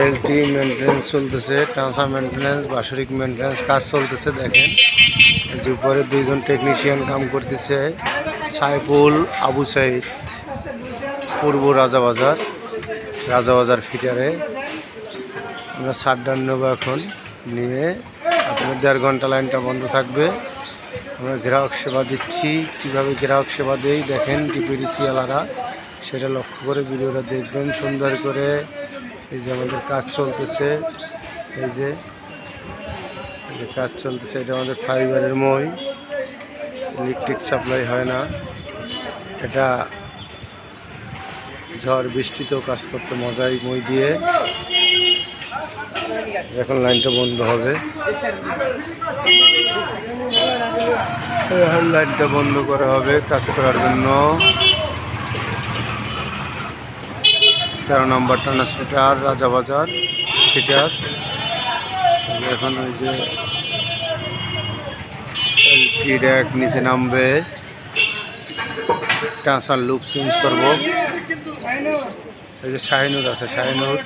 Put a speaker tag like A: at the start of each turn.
A: LT maintenance চলতেছে, transfer maintenance, বাৎসরিক maintenance কাজ চলতেছে। দেখেন যে উপরে দুইজন টেকনিশিয়ান কাম করতেছে, সাইফুল, আবু সাইদ, পূর্ব রাজাবাজার ফিটারে। আমরা শাটডাউন নেবো এখন, নিয়ে আপনার 1.5 ঘন্টা লাইনটা বন্ধ থাকবে। আমরা গ্রাহক সেবা দিচ্ছি, কীভাবে গ্রাহক সেবা দেই দেখেন টিপিডিসিওয়ালারা, সেটা লক্ষ্য করে ভিডিওটা দেখবেন সুন্দর করে। এই যে আমাদের কাজ চলতেছে, এই যে কাজ চলতেছে, এটা আমাদের ফাইবারের মই, ইলেকট্রিক সাপ্লাই হয় না। এটা ঝড় বৃষ্টিতেও কাজ করতে মজাই মই দিয়ে। এখন লাইনটা বন্ধ হবে, এখন লাইনটা বন্ধ করা হবে কাজ করার জন্য। 13 নম্বর ট্রান্সমিটার, রাজাবাজার ফিটার। এখন ওই যে এলটি র্যাক নিচে নামবে, ট্রান্সফার লুপ চেঞ্জ করবো। এই যে শাহিনুর আছে, শাহিনুর